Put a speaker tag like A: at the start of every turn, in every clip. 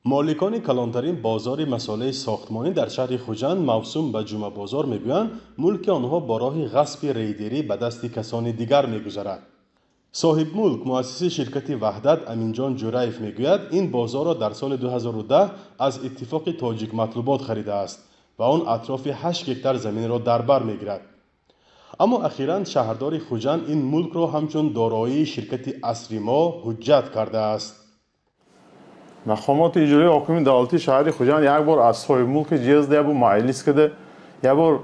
A: مالکان کلانترین بازار مساله ساختمانی در شهر خوجند موسوم به جمعه بازار میگویند ملک آنها با راه غصب ریدری به دست کسان دیگر میگذرد. صاحب ملک مؤسس شرکت وحدت امینجان جورایف میگوید این بازار را در سال 2010 از اتفاق تاجیک مطلوبات خریده است و آن اطراف 8 هکتار زمین را در بر میگیرد. اما اخیراً شهردار خوجند این ملک را همچون دارایی شرکت اسریما حجت کرده است.
B: مقامات اجرایی حاکم دولتی شهر خوجند یک بار از صاحب ملک جیز ده بو مجلس کرده یک بار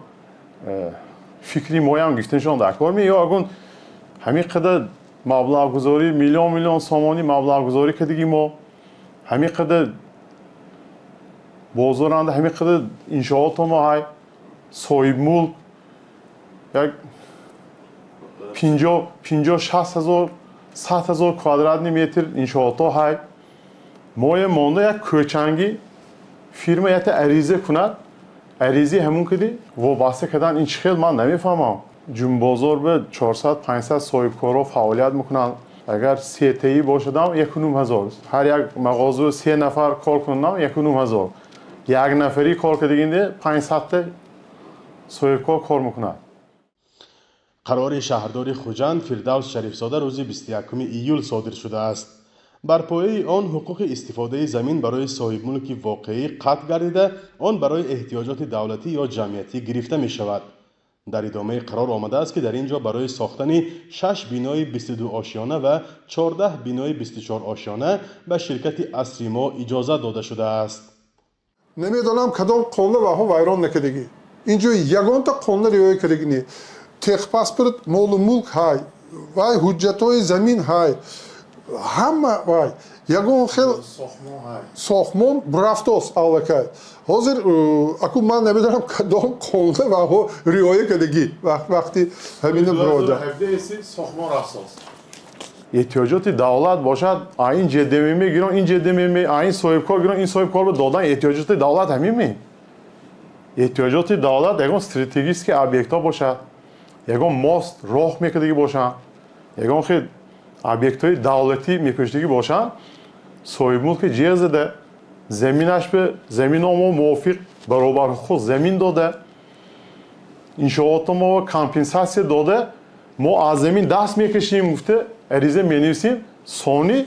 B: فکری مویم گفتنشان در کار می یا اگون همین قدر مبلغ گذاری میلیون سامانی مبلغ گذاری کردگی ما همین قدر بازارند همین قدر انشاءات ما های صاحب ملک یک 50-60 هزار 100 هزار کوادرات متر انشاءات های ما مانده یک کوچنگی فیرما یت عریضه کند عریضی همون کدی وابسته کردن این چه خیلی من نمیفهمم جون بازار به 400-500 صاحب کارا فعالیت میکنن اگر 3 تایی باشدم 1,900 هر یک مغازه 3 نفر کار کنن 1,900 یک نفری کار کردگینده 500 تا صاحب کار میکنن.
A: قرار شهردار خوجند فردوس شریفزاده روز 21 ایول صادر شده است. بر پایه آن حقوق استفاده زمین برای صاحب ملک واقعی قطع گردیده آن برای احتیاجات دولتی یا جمعیتی گرفته می شود. در ادامه قرار آمده است که در اینجا برای ساختن 6 بینای 22 آشیانه و 14 بینای 24 آشیانه به شرکت اسریما اجازه داده شده است.
C: نمیدانم کدام قانون و ها ویران نکردگی اینجا یگان تا قانون رعایت کردگی نی تخ پاسپورت مال ملک های وای حجت های زمین های همه وای یگان خیلی ساختمان برفتاست اولکای حاضر اکو من نمیدونم کدام قانون و ها رعایت کردگی وقتی همین براده
B: ساختمان رفتاست احتیاجات دولت باشد این جدی میگیرن این جدی میگیرن این صاحب کار گیرن این صاحب کار رو دادن احتیاجات دولت همین می احتیاجات دولت یگان استراتژیک ابیکت ها باشد یگان ماست راه میکردگی باشن یگان خیلی ابیکت های دولتی میکشتگی باشن صاحب ملک جیز ده زمینش به زمین ما موافق برابر خود زمین داده انشاءات ما کامپنساسیون داده ما از زمین دست میکشیم گفته عریضه مینویسیم ثانی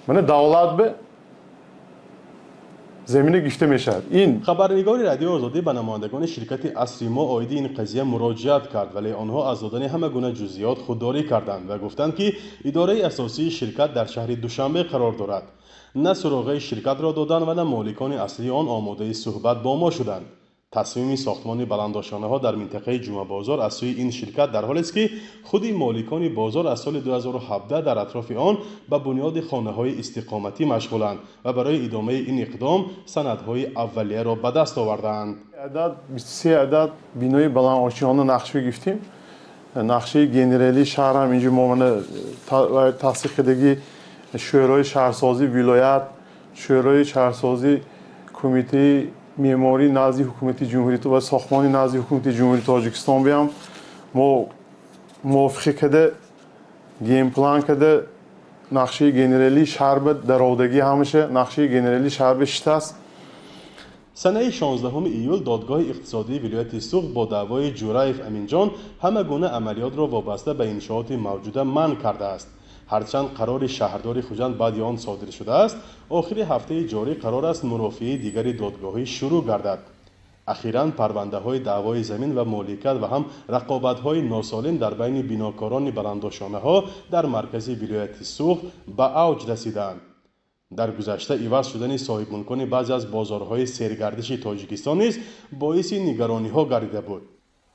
B: من دولت به زمین گفته میشه. این
A: خبرنگار رادیو آزادی به نمایندگان شرکت اسریما عاید این قضیه مراجعت کرد ولی آنها از دادن همه گونه جزئیات خودداری کردند و گفتند که اداره اساسی شرکت در شهر دوشنبه قرار دارد. نه سراغ شرکت را دادند و نه مالکان اصلی آن آماده صحبت با ما شدند. تصمیم ساختمان بلندآشانه ها در منطقه جمعه بازار از سوی این شرکت در حالی است که خود مالکان بازار از سال 2017 در اطراف آن به بنیاد خانه های استقامتی مشغولند و برای ادامه این اقدام سندهای اولیه را به دست آوردند.
B: عدد 23 عدد بینای بلندآشانه نقشه گرفتیم. نقشه گنرالی شهر هم اینجا موانع تصدیق شدگی شورای شهرسازی ولایت شورای شهرسازی کمیته معماری نزد حکومت جمهوری و ساختمان نزد حکومت جمهوری تاجیکستان بیام ما موافقه کرده گیم پلان کرده نقشه گنرالی شهر به درآمدگی همشه نقشه گنرالی شهر به شت است.
A: سنه 16 ایول دادگاه اقتصادی ولایت سوخت با دعوای جورایف امینجان همه گونه عملیات را وابسته به انشاءات موجوده منع کرده است. هرچند قرار شهردار خوجند بعد آن صادر شده است آخر هفته جاری قرار است مرافعه دیگر دادگاهی شروع گردد. اخیراً پرونده های دعوای زمین و مالکیت و هم رقابت های ناسالم در بین بیناکاران بلندآشانه ها در مرکز ولایت سوخت به اوج رسیدند. در گذشته عوض شدن صاحب ملکان بعضی از بازارهای سیرگردش تاجیکستان نیز باعث نگرانی ها گردیده بود.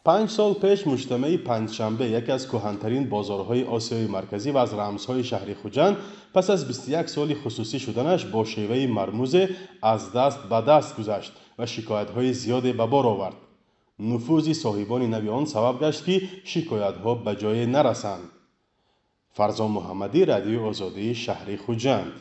A: 5 سال پیش مجتمع پنجشنبه یکی از کهن‌ترین بازارهای آسیای مرکزی و از رمزهای شهر خوجند پس از 21 سال خصوصی شدنش با شیوه مرموز از دست به دست گذشت و شکایت‌های زیادی به بار آورد. نفوذ صاحبان نو آن سبب گشت که شکایت‌ها به جای نرسند. فرزان محمدی، رادیو آزادی، شهر خوجند.